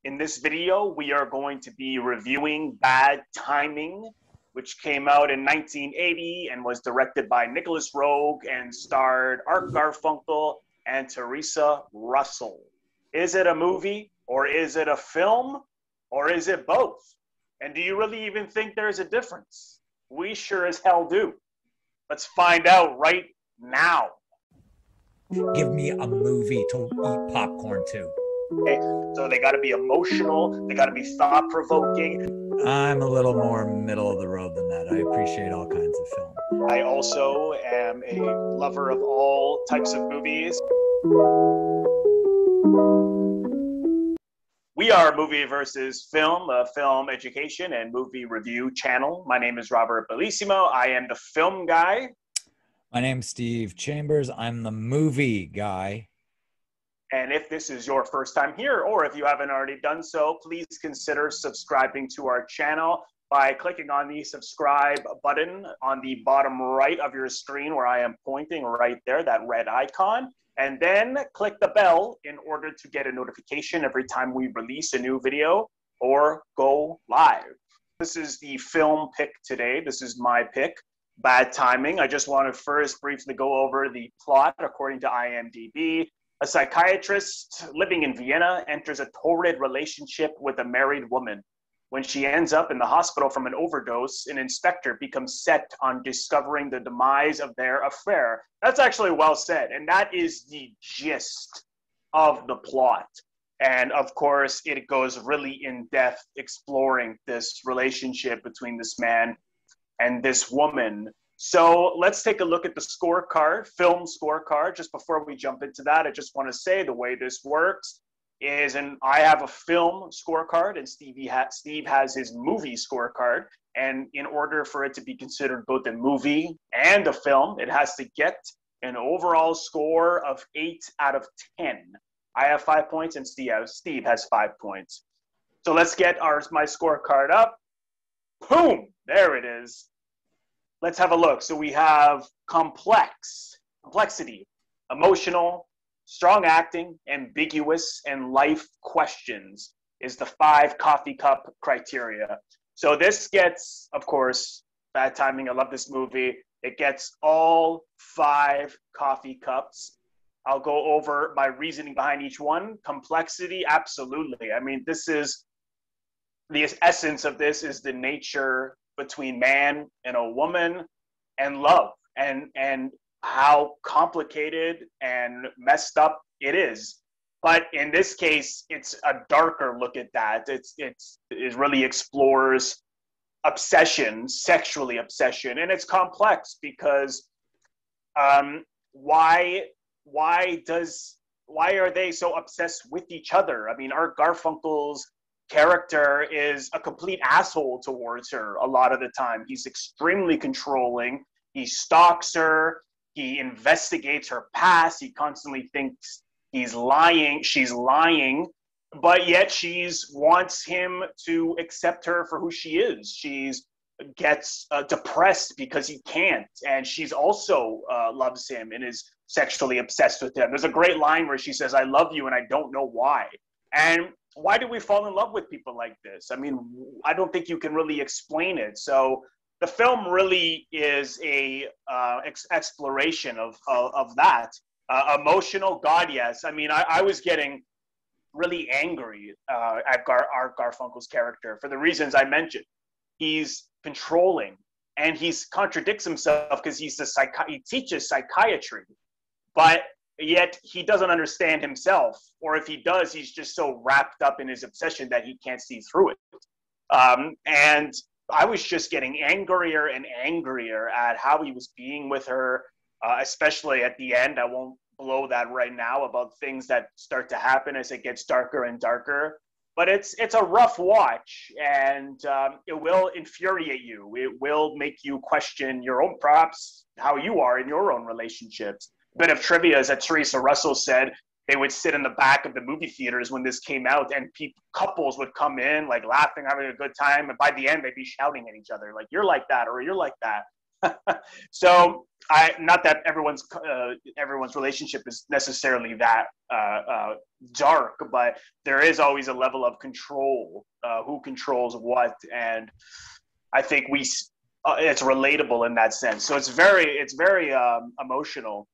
In this video, we are going to be reviewing Bad Timing, which came out in 1980 and was directed by Nicholas Roeg and starred Art Garfunkel and Theresa Russell. Is it a movie, or is it a film, or is it both? And do you really even think there's a difference? We sure as hell do. Let's find out right now. Give me a movie to eat popcorn to. Okay, so they got to be emotional, they got to be thought-provoking. I'm a little more middle of the road than that. I appreciate all kinds of film. I also am a lover of all types of movies. We are Movie versus Film, a film education and movie review channel. My name is Robert Bellissimo. I am the film guy. My name's Steve Chambers. I'm the movie guy. And if this is your first time here, or if you haven't already done so, please consider subscribing to our channel by clicking on the subscribe button on the bottom right of your screen where I am pointing right there, that red icon. And then click the bell in order to get a notification every time we release a new video or go live. This is the film pick today. This is my pick, Bad Timing. I just want to first briefly go over the plot according to IMDb. A psychiatrist living in Vienna enters a torrid relationship with a married woman. When she ends up in the hospital from an overdose, an inspector becomes set on discovering the demise of their affair. That's actually well said, and that is the gist of the plot. And of course, it goes really in depth exploring this relationship between this man and this woman. So let's take a look at the scorecard, film scorecard. Just before we jump into that, I just want to say the way this works is, and I have a film scorecard and Steve has his movie scorecard. And in order for it to be considered both a movie and a film, it has to get an overall score of 8 out of 10. I have 5 points and Steve has 5 points. So let's get my scorecard up. Boom, there it is. Let's have a look. So we have complexity, emotional, strong acting, ambiguous, and life questions is the 5 coffee cup criteria. So this gets, of course, Bad Timing. I love this movie. It gets all 5 coffee cups. I'll go over my reasoning behind each one. Complexity, absolutely. I mean, this is the essence of this is the nature between man and a woman and love and how complicated and messed up it is. But in this case, it's a darker look at that. It really explores obsession, sexually obsession, and it's complex because why are they so obsessed with each other? I mean, Art Garfunkel's character is a complete asshole towards her a lot of the time. He's extremely controlling. He stalks her. He investigates her past. He constantly thinks she's lying, but yet she wants him to accept her for who she is. She gets depressed because he can't, and she's also loves him and is sexually obsessed with him. There's a great line where she says, "I love you and I don't know why." And why do we fall in love with people like this? I mean, I don't think you can really explain it. So the film really is a exploration of that. Emotional, God, yes. I mean, I was getting really angry at Art Garfunkel's character for the reasons I mentioned. He's controlling, and he contradicts himself because he teaches psychiatry, but yet he doesn't understand himself, or if he does, he's just so wrapped up in his obsession that he can't see through it. And I was just getting angrier and angrier at how he was being with her, especially at the end. I won't blow that right now about things that start to happen as it gets darker and darker. But it's a rough watch, and it will infuriate you. It will make you question your own, perhaps how you are in your own relationships. Bit of trivia is that Theresa Russell said they would sit in the back of the movie theaters when this came out, and couples would come in like laughing, having a good time, and by the end they'd be shouting at each other like, "You're like that," or "You're like that." So not that everyone's relationship is necessarily that dark, but there is always a level of control, who controls what, and I think it's relatable in that sense. So it's very emotional.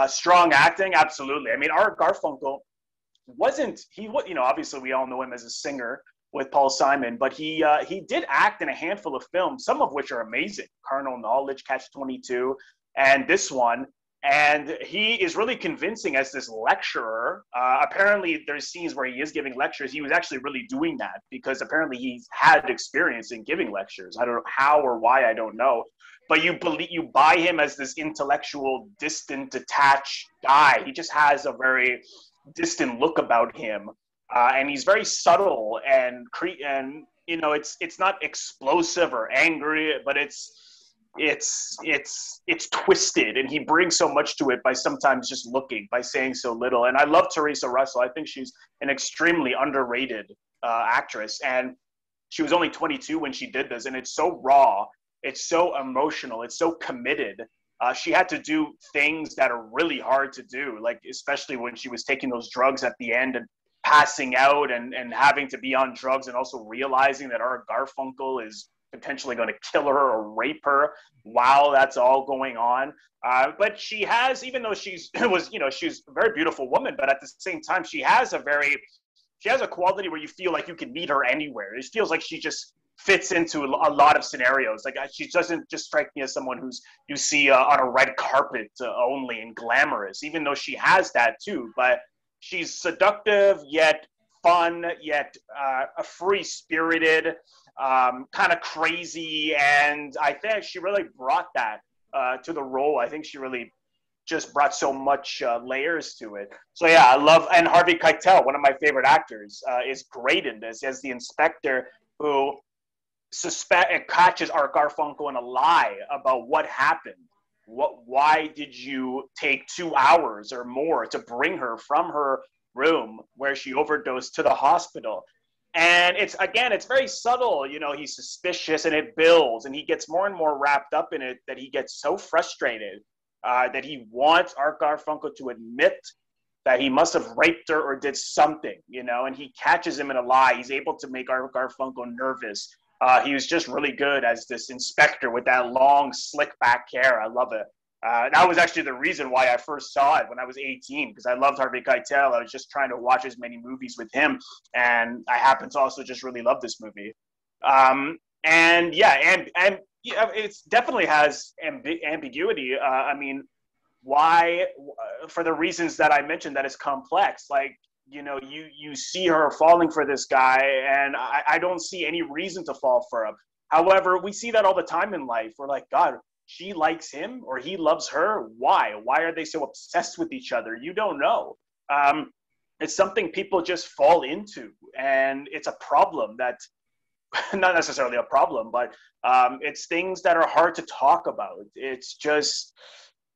Strong acting, absolutely. I mean, Art Garfunkel obviously we all know him as a singer with Paul Simon, but he did act in a handful of films, some of which are amazing. Carnal Knowledge, Catch 22, and this one. And he is really convincing as this lecturer. Apparently, there's scenes where he is giving lectures. He was actually really doing that because apparently he's had experience in giving lectures. I don't know how or why, I don't know. But you buy him as this intellectual, distant, detached guy. He just has a very distant look about him, and he's very subtle and it's not explosive or angry, but it's twisted, and he brings so much to it by sometimes just looking, by saying so little. And I love Theresa Russell. I think she's an extremely underrated actress, and she was only 22 when she did this, and it's so raw, it's so emotional, it's so committed. She had to do things that are really hard to do, like especially when she was taking those drugs at the end and passing out and having to be on drugs, and also realizing that Art Garfunkel is potentially going to kill her or rape her while that's all going on. But she has, even though she's a very beautiful woman, but at the same time, she has a quality where you feel like you can meet her anywhere. It feels like she just fits into a lot of scenarios. Like she doesn't just strike me as someone you see on a red carpet only and glamorous, even though she has that too. But she's seductive, yet fun, yet free-spirited, kind of crazy. And I think she really brought that to the role. I think she really just brought so much layers to it. So yeah, I love, and Harvey Keitel, one of my favorite actors, is great in this as the inspector who catches Art Garfunkel in a lie about what happened. Why did you take 2 hours or more to bring her from her room where she overdosed to the hospital? And it's very subtle. He's suspicious, and it builds, and he gets more and more wrapped up in it that he gets so frustrated that he wants Art Garfunkel to admit that he must have raped her or did something, and he catches him in a lie. He's able to make Art Garfunkel nervous. He was just really good as this inspector with that long, slick back hair. I love it. That was actually the reason why I first saw it when I was 18, because I loved Harvey Keitel. I was just trying to watch as many movies with him, and I happen to also just really love this movie. And it definitely has ambiguity. I mean, why? For the reasons that I mentioned, that it's complex. Like, you see her falling for this guy, and I don't see any reason to fall for him. However, we see that all the time in life. We're like, God, she likes him or he loves her. Why? Why are they so obsessed with each other? You don't know. It's something people just fall into, and it's a problem that, not necessarily a problem, but it's things that are hard to talk about. It's just,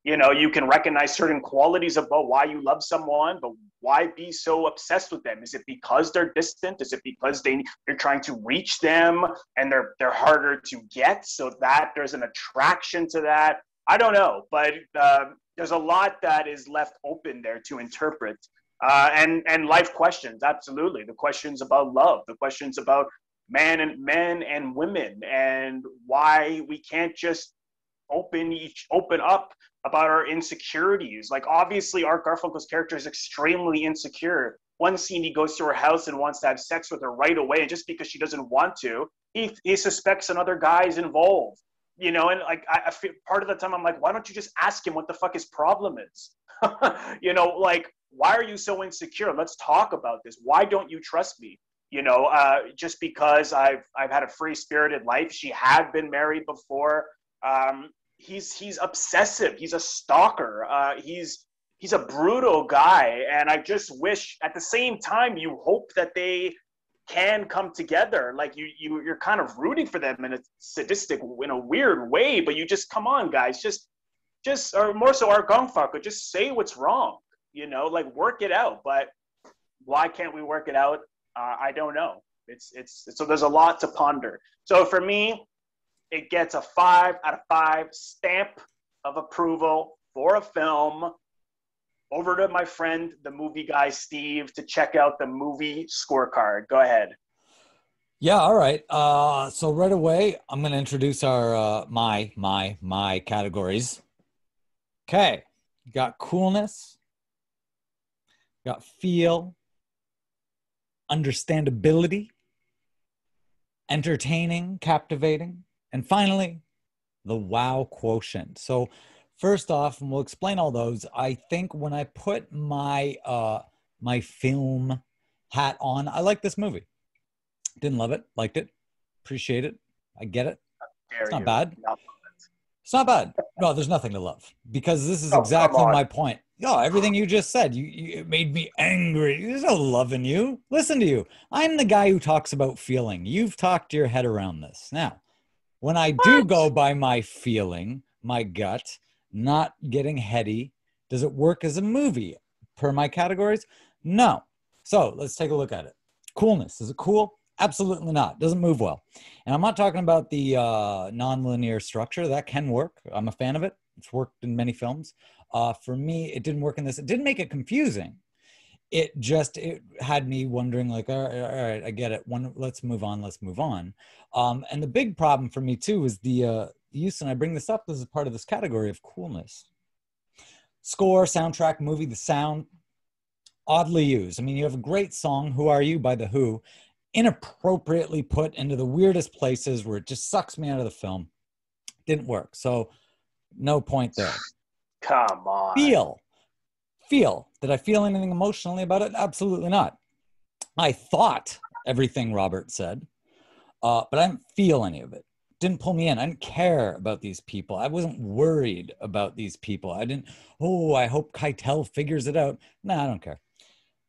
you can recognize certain qualities about why you love someone, but why be so obsessed with them? Is it because they're distant? Is it because you're trying to reach them and they're harder to get, so that there's an attraction to that? I don't know, but there's a lot that is left open there to interpret. And life questions, absolutely. The questions about love, the questions about men and women, and why we can't just open up about our insecurities. Like, obviously Art Garfunkel's character is extremely insecure. One scene, he goes to her house and wants to have sex with her right away, and just because she doesn't want to, he suspects another guy is involved. And like I feel, part of the time I'm like, why don't you just ask him what the fuck his problem is? Like, why are you so insecure? Let's talk about this. Why don't you trust me? Just because I've had a free-spirited life. She had been married before. He's obsessive. He's a stalker. He's a brutal guy, and I just wish, at the same time, you hope that they can come together. Like, you're kind of rooting for them in a sadistic, in a weird way, but you just, come on, guys, just or more so Art Garfunkel, just say what's wrong. Like, work it out. But why can't we work it out? I don't know. It's so there's a lot to ponder. So for me, it gets a 5 out of 5 stamp of approval for a film. Over to my friend, the movie guy, Steve, to check out the movie scorecard. Go ahead. Yeah, all right. So right away, I'm going to introduce our my categories. Okay, got coolness, got feel, understandability, entertaining, captivating, and finally, the wow quotient. So first off, and we'll explain all those, I think when I put my my film hat on, I like this movie. Didn't love it, liked it, appreciate it. I get it. It's not bad. It's not bad. No, there's nothing to love because this is exactly my point. Yo, everything you just said, you it made me angry. There's no love in you. Listen to you. I'm the guy who talks about feeling. You've talked your head around this. Now, when I do go by my feeling, my gut, not getting heady, does it work as a movie per my categories? No. So let's take a look at it. Coolness. Is it cool? Absolutely not. Doesn't move well. And I'm not talking about the non-linear structure. That can work. I'm a fan of it. It's worked in many films. For me, it didn't work in this. It didn't make it confusing. It had me wondering, like, all right, I get it. Let's move on. And the big problem for me too is the use, and I bring this up as a part of this category of coolness. Score, soundtrack, movie, the sound, oddly used. I mean, you have a great song, "Who Are You" by The Who, inappropriately put into the weirdest places where it just sucks me out of the film. Didn't work. So no point there. Come on. Feel. Did I feel anything emotionally about it? Absolutely not. I thought everything Robert said, but I didn't feel any of it. Didn't pull me in. I didn't care about these people. I wasn't worried about these people. I hope Keitel figures it out. Nah, I don't care.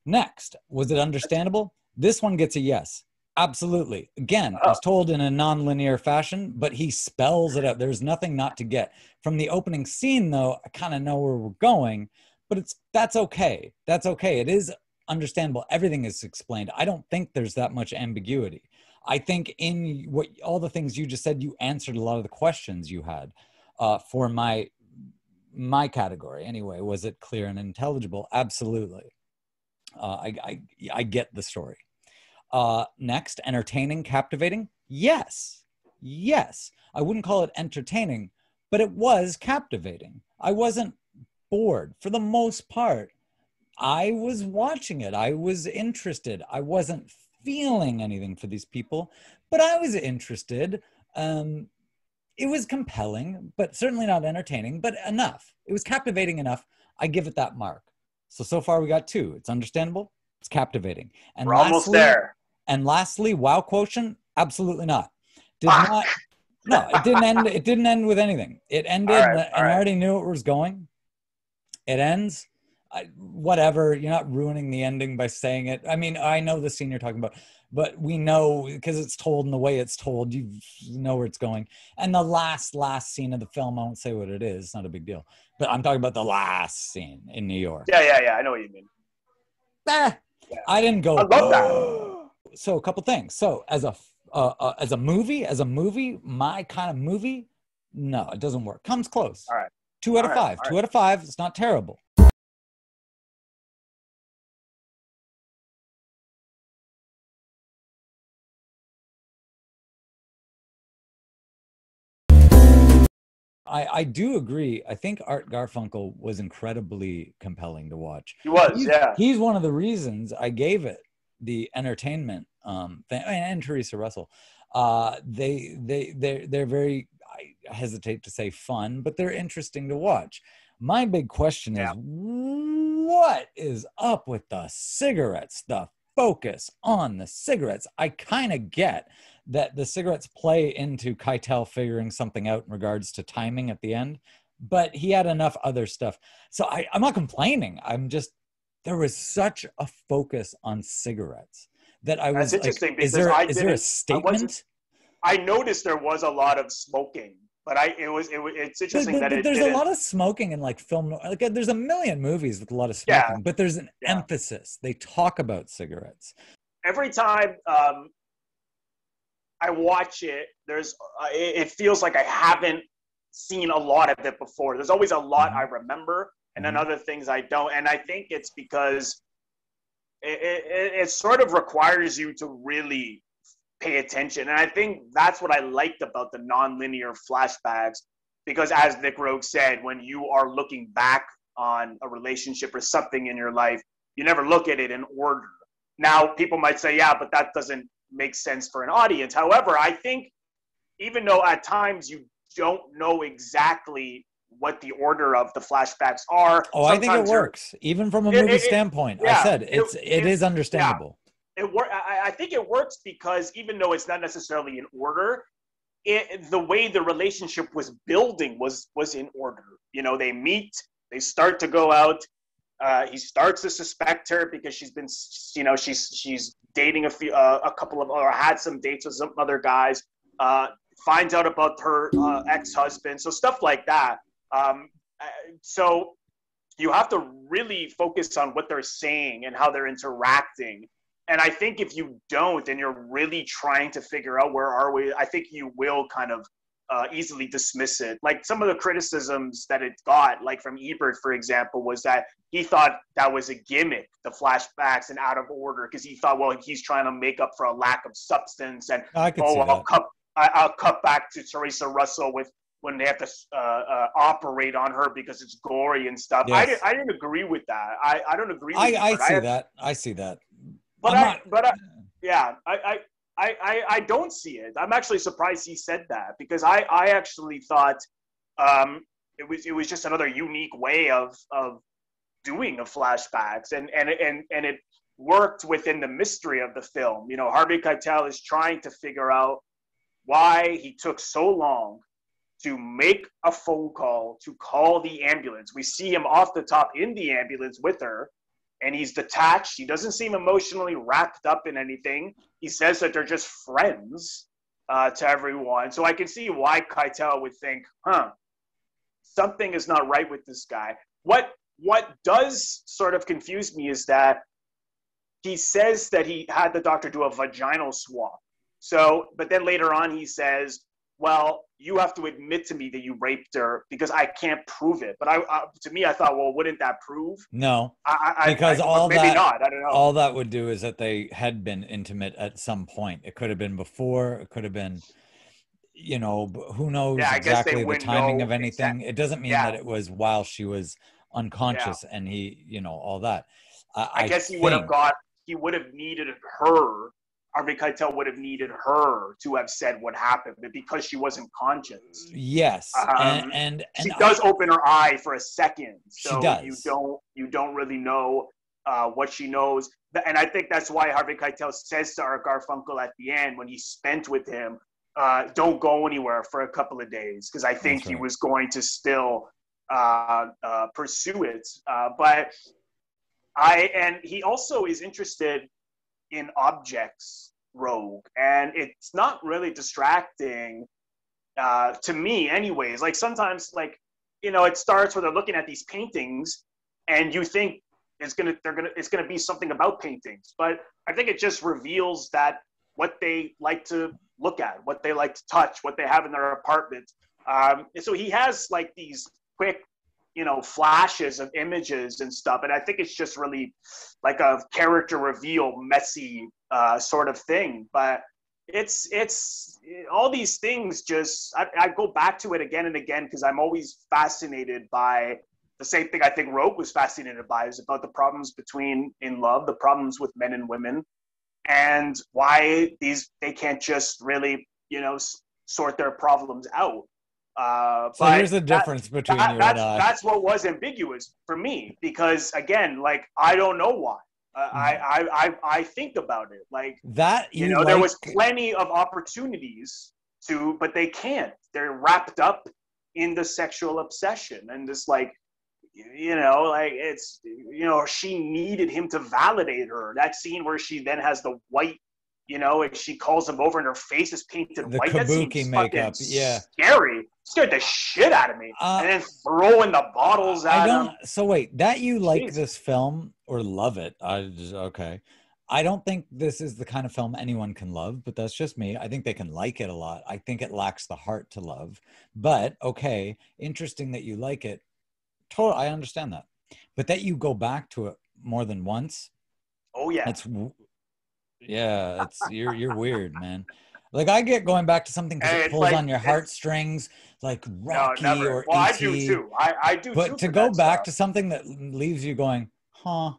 Next, was it understandable? This one gets a yes. Absolutely. Again, I was told in a non-linear fashion, but he spells it out. There's nothing not to get. From the opening scene, though, I kind of know where we're going, but that's okay. That's okay. It is understandable. Everything is explained. I don't think there's that much ambiguity. I think in all the things you just said, you answered a lot of the questions you had for my category. Anyway, was it clear and intelligible? Absolutely. I get the story. Next, entertaining, captivating. Yes. I wouldn't call it entertaining, but it was captivating. I wasn't bored for the most part. I was watching it. I was interested. I wasn't feeling anything for these people, but I was interested. It was compelling, but certainly not entertaining, but enough. It was captivating enough. I give it that mark. So far we got 2. It's understandable. It's captivating. And we're almost there. And lastly, wow quotient? Absolutely not. No, it didn't end. It didn't end with anything. It ended, and I already knew where it was going. It ends. Whatever. You're not ruining the ending by saying it. I mean, I know the scene you're talking about, but we know because it's told in the way it's told. You know where it's going. And the last scene of the film, I won't say what it is. It's not a big deal. But I'm talking about the last scene in New York. Yeah. I know what you mean. I didn't go. I love that. So a couple things. So as a movie, my kind of movie, no, it doesn't work. Comes close. All right. 2 out of 5. 2 out of 5. It's not terrible. I do agree. I think Art Garfunkel was incredibly compelling to watch. He was, He's one of the reasons I gave it the entertainment thing, and Theresa Russell. They're very, I hesitate to say fun, but they're interesting to watch. My big question is, what is up with the cigarettes? The focus on the cigarettes. I kind of get that the cigarettes play into Keitel figuring something out in regards to timing at the end, but he had enough other stuff. So I'm not complaining. There was such a focus on cigarettes that I was like, is there a statement? I noticed there was a lot of smoking, but it's interesting that there's a lot of smoking in like film. Like there's a million movies with a lot of smoking, but there's an emphasis. They talk about cigarettes. Every time I watch it, it feels like I haven't seen a lot of it before. There's always a lot I remember, and then other things I don't. And I think it's because it sort of requires you to really pay attention. And I think that's what I liked about the non-linear flashbacks, because as Nick Rogue said, when you are looking back on a relationship or something in your life, you never look at it in order. Now, people might say, yeah, but that doesn't make sense for an audience. However, I think even though at times you don't know exactly what the order of the flashbacks are. Oh, I think it works, even from a movie standpoint. I said it is understandable. I think it works because even though it's not necessarily in order, the way the relationship was building was in order. You know, they meet, they start to go out. He starts to suspect her because she's been, you know, she's dating a couple of, or had some dates with some other guys. Finds out about her ex-husband, so stuff like that. So you have to really focus on what they're saying and how they're interacting. And I think if you don't, and you're really trying to figure out where are we, I think you will kind of easily dismiss it. Like some of the criticisms that it got, like from Ebert, for example, was that he thought that was a gimmick, the flashbacks and out of order, because he thought, well, he's trying to make up for a lack of substance. And I'll cut back to Theresa Russell with when they have to operate on her because it's gory and stuff. Yes. I didn't agree with that. I don't agree with that. I see that. But I don't see it. I'm actually surprised he said that, because I actually thought it was just another unique way of doing the flashbacks, and it worked within the mystery of the film. You know, Harvey Keitel is trying to figure out why he took so long to make a phone call to call the ambulance. We see him off the top in the ambulance with her, and he's detached. He doesn't seem emotionally wrapped up in anything. He says that they're just friends to everyone. So I can see why Keitel would think, something is not right with this guy. What does sort of confuse me is that he says that he had the doctor do a vaginal swab. So, but then later on he says, well, you have to admit to me that you raped her because I can't prove it. But to me, I thought, well, wouldn't that prove? No, because maybe not. I don't know. All that would do is that they had been intimate at some point. It could have been before. It could have been, you know, who knows exactly the timing of anything. It doesn't mean that it was while she was unconscious and he, you know, all that. I guess he would have needed her. Harvey Keitel would have needed her to have said what happened, but because she wasn't conscious. Yes, and she does open her eye for a second, so she does. You don't really know what she knows, and I think that's why Harvey Keitel says to Art Garfunkel at the end when he's spent with him, "Don't go anywhere for a couple of days," because I think he was going to still pursue it, and he also is interested in objects, Rogue, and it's not really distracting to me anyways. Like sometimes, like, you know, it starts where they're looking at these paintings and you think it's gonna be something about paintings, but I think it just reveals that what they like to look at, what they like to touch, what they have in their apartment. And so he has like these quick, you know, flashes of images and stuff. And I think it's just really like a character reveal, messy sort of thing. But it's all these things just, I go back to it again and again because I'm always fascinated by the same thing I think Rogue was fascinated by, is about the problems in love, the problems with men and women, and why they can't just really, you know, sort their problems out. So here's the difference between you and I. That's what was ambiguous for me, because again, like, I don't know why. I think about it like that. There was plenty of opportunities but they can't. They're wrapped up in the sexual obsession and this, like, you know, like it's, you know, she needed him to validate her. That scene where she then has the white, you know, and she calls him over and her face is painted white. The kabuki makeup, scary. Scared the shit out of me. And then throwing the bottles at him. So wait, that you like this film or love it? Okay. I don't think this is the kind of film anyone can love, but that's just me. I think they can like it a lot. I think it lacks the heart to love. But okay, interesting that you like it. Totally, I understand that. But that you go back to it more than once, Oh yeah. it's you're weird, man. Like I get going back to something because And it it's pulls like on your heartstrings, like no, Rocky never. or Well, I do E.T. too. I do too But to for go that back stuff. to something that leaves you going, huh?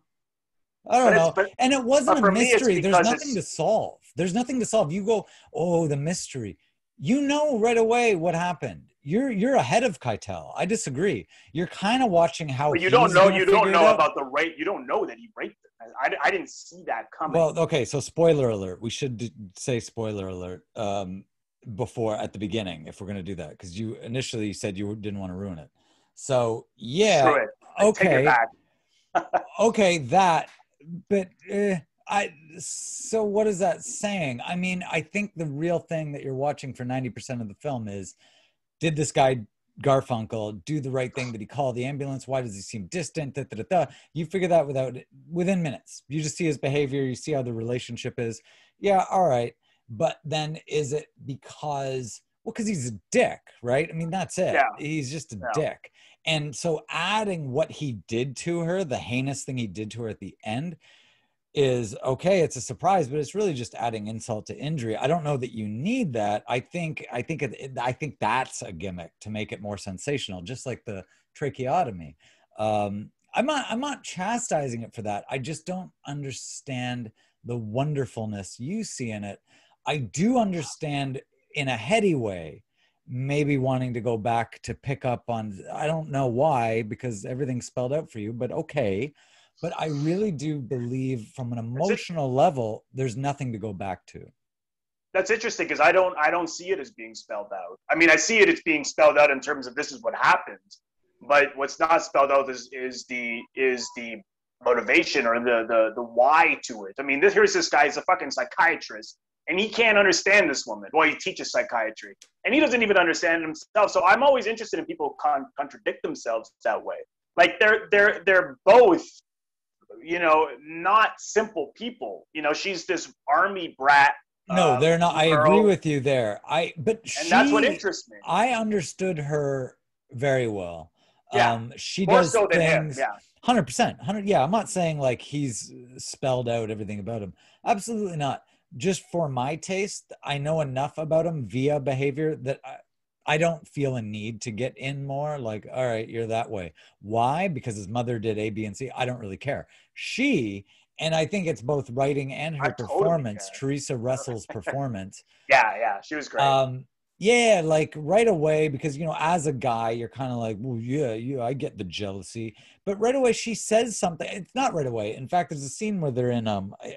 I don't But it's know. And it wasn't but a for me, it's mystery. There's because nothing it's to solve. There's nothing to solve. You go, oh, the mystery. You know right away what happened. You're ahead of Keitel. I disagree. You're kind of watching how but he's gonna you don't figure it know out. about the rate. You don't know that he raped it. I didn't see that coming. Well, okay, so spoiler alert. We should say spoiler alert before at the beginning if we're going to do that because you initially said you didn't want to ruin it. So yeah, Screw it. I take it okay, back. okay, that. But so what is that saying? I mean, I think the real thing that you're watching for 90% of the film is, did this guy Garfunkel do the right thing? Did he call the ambulance? Why does he seem distant? Da, da, da, da. You figure that within minutes. You just see his behavior. You see how the relationship is. Yeah, all right. But then is it because, well, because he's a dick, right? I mean, that's it. Yeah. He's just a Yeah. dick. And so adding what he did to her, the heinous thing he did to her at the end, is okay, it's a surprise, but it's really just adding insult to injury. I don't know that you need that. I think that's a gimmick to make it more sensational, just like the tracheotomy. I'm not chastising it for that. I just don't understand the wonderfulness you see in it. I do understand in a heady way maybe wanting to go back to pick up on, I don't know why, because everything's spelled out for you, but okay. But I really do believe from an That's it. emotional level, there's nothing to go back to. That's interesting because I don't see it as being spelled out. I mean, I see it as being spelled out in terms of this is what happened, but what's not spelled out is the motivation or the why to it. I mean, here's this guy, he's a fucking psychiatrist, and he can't understand this woman. Well, he teaches psychiatry, and he doesn't even understand himself. So I'm always interested in people who contradict themselves that way. Like they're both, you know, not simple people. You know, she's this army brat No, they're not. I agree girl, with you there. But and that's what interests me. I understood her very well. Yeah, She more does so than him. things Yeah, 100%. 100. Yeah, I'm not saying like he's spelled out everything about him. Absolutely not. Just for my taste, I know enough about him via behavior that I don't feel a need to get in more. Like, all right, you're that way. Why? Because his mother did A, B, and C. I don't really care. And I think it's both writing and I her totally performance, care. Theresa Russell's performance. Yeah, she was great. Yeah, like right away, because as a guy, you're kind of like, well, yeah, I get the jealousy. But right away, she says something. It's not right away. In fact, there's a scene where they're in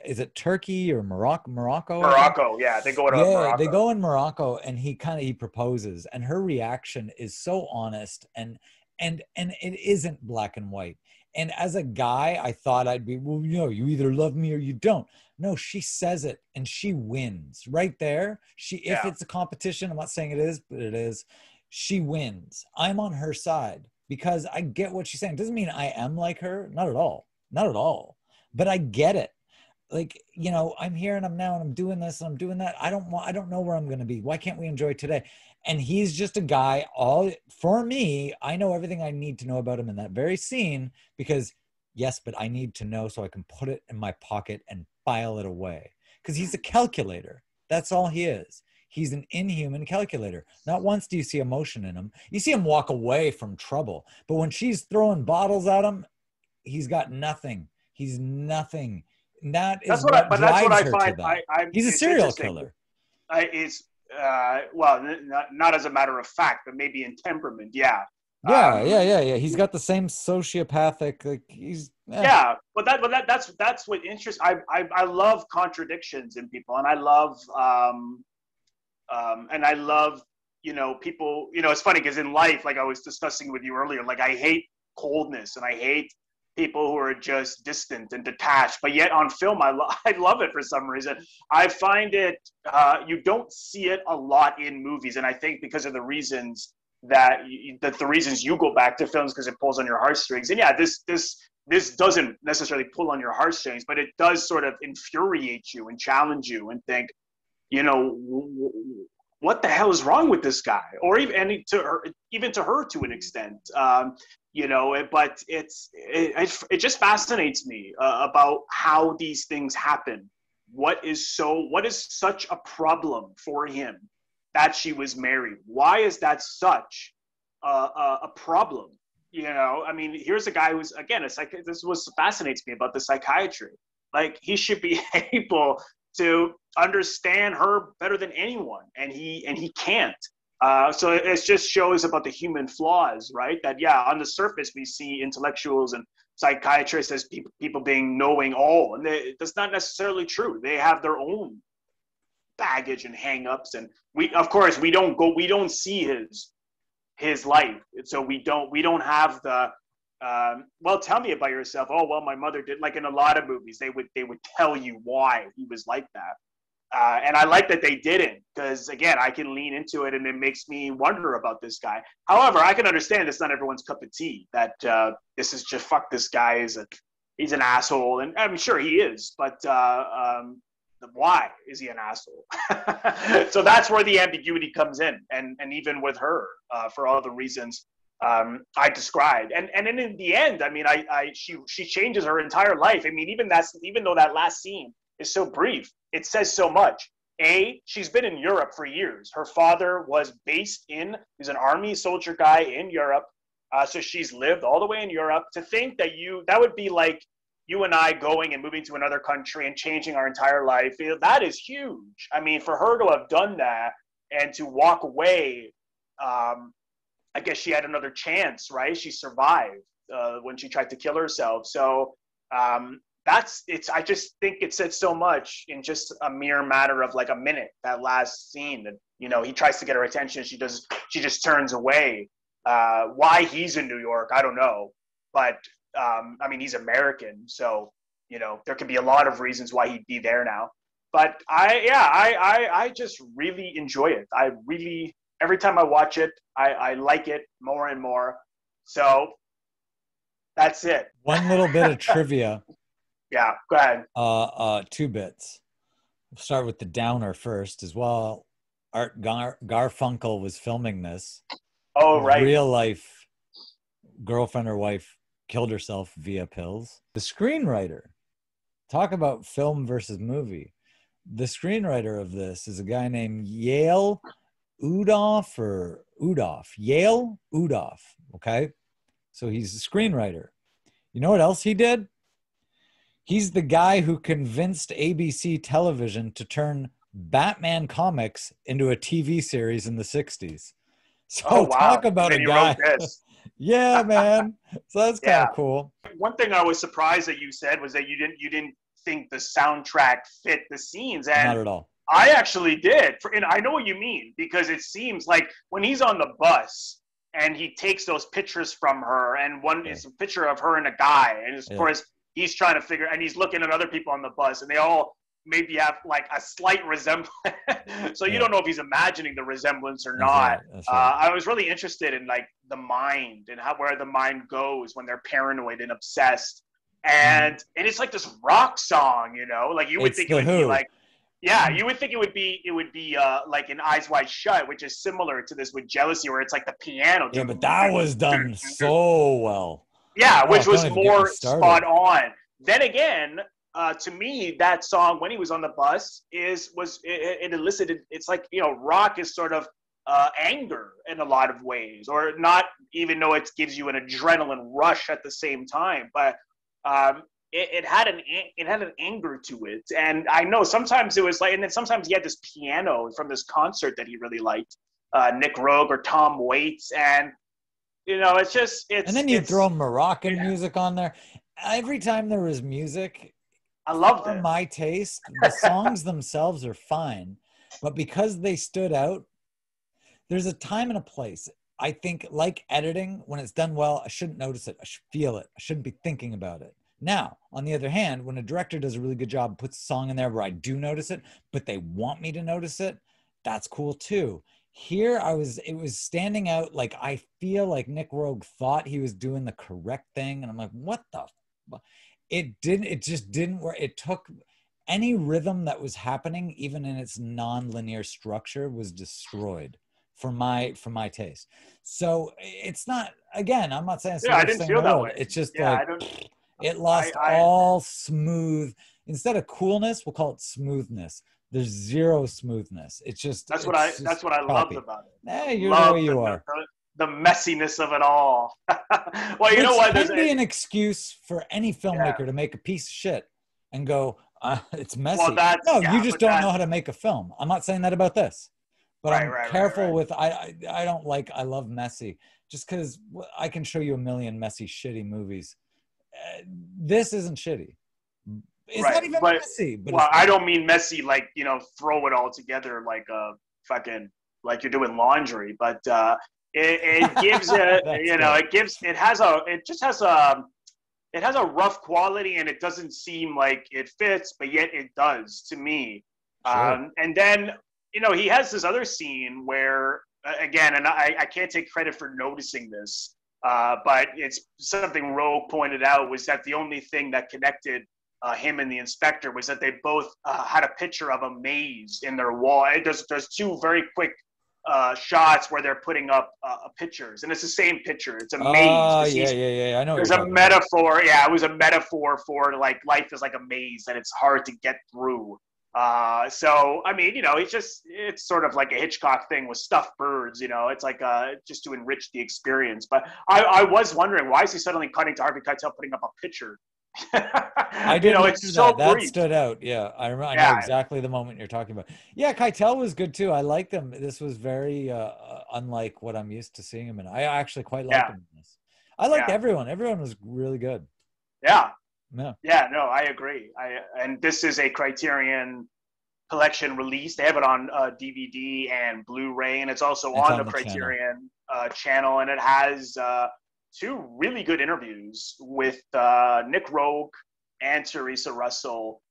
is it Turkey or Morocco, I think? Morocco, yeah, they go to Yeah, they Morocco. go in Morocco, and he proposes, and her reaction is so honest, and it isn't black and white. And as a guy, I thought I'd be, well, you either love me or you don't. No, she says it and she wins right there. If Yeah, it's a competition, I'm not saying it is, but it is. She wins. I'm on her side because I get what she's saying. Doesn't mean I am like her. Not at all. Not at all. But I get it. Like, I'm here and I'm now and I'm doing this and I'm doing that. I don't know where I'm going to be. Why can't we enjoy today? And he's just a guy. For me, I know everything I need to know about him in that very scene because yes, but I need to know so I can put it in my pocket and file it away because he's a calculator. That's all he is. He's an inhuman calculator. Not once do you see emotion in him. You see him walk away from trouble, but when she's throwing bottles at him, he's got nothing. He's nothing. That is what that's what drives I her to find. that. He's a It's serial interesting. killer. It's well, not as a matter of fact, but maybe in temperament. Yeah. Yeah. He's got the same sociopathic. Like Yeah, but that's what interests. I love contradictions in people, and I love people. It's funny because in life, like I was discussing with you earlier, like I hate coldness and I hate people who are just distant and detached. But yet on film, I love it for some reason. I find it you don't see it a lot in movies, and I think because of the reasons that the reasons you go back to films because it pulls on your heartstrings. And yeah, this doesn't necessarily pull on your heartstrings, but it does sort of infuriate you and challenge you and think, you know, what the hell is wrong with this guy? Or even to her to an extent, you know. But it just fascinates me about how these things happen. What is such a problem for him that she was married? Why is that such a problem? You know, I mean, here's a guy who's, again, this was fascinates me about the psychiatry. Like, he should be able to understand her better than anyone, and he can't. So it just shows about the human flaws, right? That, yeah, on the surface we see intellectuals and psychiatrists as people being knowing all, and that's not necessarily true. They have their own baggage and hangups, and we don't see his life, so we don't have the well, tell me about yourself. Oh, well, my mother did. Like in a lot of movies, they would tell you why he was like that. And I like that they didn't, because, again, I can lean into it and it makes me wonder about this guy. However, I can understand it's not everyone's cup of tea, that this is just, fuck this guy, he's an asshole. And I'm sure he is, but why is he an asshole? So that's where the ambiguity comes in. And even with her, for all the reasons I described. And then in the end, I mean, she changes her entire life. I mean, even though that last scene is so brief, it says so much. She's been in Europe for years. Her father was he's an army soldier guy in Europe. So she's lived all the way in Europe. To think that would be like you and I going and moving to another country and changing our entire life, that is huge. I mean, for her to have done that and to walk away, I guess she had another chance, right? She survived when she tried to kill herself. So I just think it said so much in just a mere matter of like a minute, that last scene. That, you know, he tries to get her attention. She just turns away. Why he's in New York, I don't know. But I mean, he's American, so, you know, there could be a lot of reasons why he'd be there now. But I just really enjoy it. Every time I watch it, I like it more and more. So that's it. One little bit of trivia. Yeah, go ahead. 2 bits. We'll start with the downer first as well. Art Garfunkel was filming this. Oh, right. Real life girlfriend or wife killed herself via pills. The screenwriter, talk about film versus movie. The screenwriter of this is a guy named Yale Udoff. Okay. So he's a screenwriter. You know what else he did? He's the guy who convinced ABC television to turn Batman comics into a TV series in the 60s. So wow. Talk about a guy. Yeah, man. So that's kind of cool. One thing I was surprised that you said was that you didn't think the soundtrack fit the scenes. And not at all. I actually did. And I know what you mean, because it seems like when he's on the bus and he takes those pictures from her, and one is a picture of her and a guy, and of course he's trying to figure, and he's looking at other people on the bus, and they all maybe have like a slight resemblance. So you don't know if he's imagining the resemblance or not. That's right. I was really interested in like the mind and where the mind goes when they're paranoid and obsessed. And it's like this rock song, you know, like you would think it would be like, you would think it would be like in Eyes Wide Shut, which is similar to this with Jealousy, where it's like the piano. Yeah, but that was done so well. Yeah, which was more spot on. Then again, to me, that song when he was on the bus it elicited. It's like, you know, rock is sort of anger in a lot of ways, or not even though it gives you an adrenaline rush at the same time, but it had an anger to it. And I know sometimes it was like, and then sometimes he had this piano from this concert that he really liked, Nick Rogue or Tom Waits, and you know, and then you throw Moroccan music on there. Every time there was music, I loved it. For my taste, the songs themselves are fine, but because they stood out, there's a time and a place. I think, like editing, when it's done well, I shouldn't notice it. I should feel it. I shouldn't be thinking about it. Now, on the other hand, when a director does a really good job, puts a song in there where I do notice it, but they want me to notice it, that's cool too. Here it was standing out. Like, I feel like Nick Rogue thought he was doing the correct thing. And I'm like, what the it just didn't work. It took any rhythm that was happening, even in its non-linear structure, was destroyed for my taste. So it's not, again, I'm not saying it's the Yeah, I worst didn't thing in feel the that world. way. It's just Yeah, like I don't. it lost I all smooth. Instead of coolness, we'll call it smoothness. There's zero smoothness. It's that's just what I loved choppy. about it. I Hey, you're the way love you are. the messiness of it all. Well, you know Which what? can be an excuse for any Yeah. filmmaker to make a piece of shit and go, it's Well, messy. that's No, you yeah, just but don't that know how to make a film. I'm not saying that about this, but right, I'm right, right, careful right. with, I don't like, I love messy just because I can show you a million messy, shitty movies. This isn't shitty. It's Right, not even but messy, but well, it's I don't mean messy like throw it all together like a fucking like you're doing laundry, but it gives it that's good. it has a rough quality and it doesn't seem like it fits, but yet it does to me. Sure. And then he has this other scene where again, and I can't take credit for noticing this, but it's something Rogue pointed out was that the only thing that connected him and the inspector was that they both had a picture of a maze in their wall. There's two very quick shots where they're putting up pictures, and it's the same picture. It's a maze. Oh, yeah. I know what you're There's a talking about. metaphor. Yeah, it was a metaphor for like life is like a maze and it's hard to get through. So I mean, it's sort of like a Hitchcock thing with stuffed birds. It's like just to enrich the experience. But I was wondering, why is he suddenly cutting to Harvey Keitel putting up a picture? I didn't It's hear so that. That brief. stood out. Yeah, I remember. I know Yeah, exactly the moment you're talking about. Yeah, Keitel was good too. I liked him. This was very unlike what I'm used to seeing him in. I actually quite liked yeah, him in this. I liked yeah, everyone. Everyone was really good. yeah, Yeah, yeah. No, I agree. And this is a Criterion Collection release. They have it on DVD and Blu-ray, and it's also it's on on the the channel. Criterion channel. And it has two really good interviews with Nick Rogue and Theresa Russell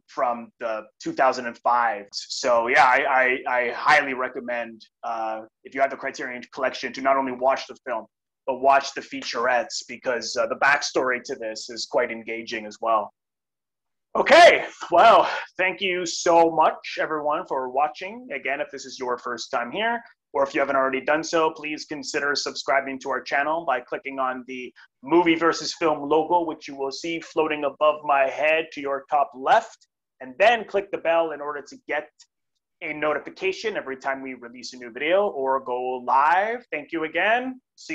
from the 2005. So yeah, I highly recommend if you have the Criterion Collection to not only watch the film but watch the featurettes because the backstory to this is quite engaging as well. Okay, well, thank you so much, everyone, for watching. Again, if this is your first time here, or if you haven't already done so, please consider subscribing to our channel by clicking on the Movie versus Film logo, which you will see floating above my head to your top left, and then click the bell in order to get a notification every time we release a new video or go live. Thank you again. See you.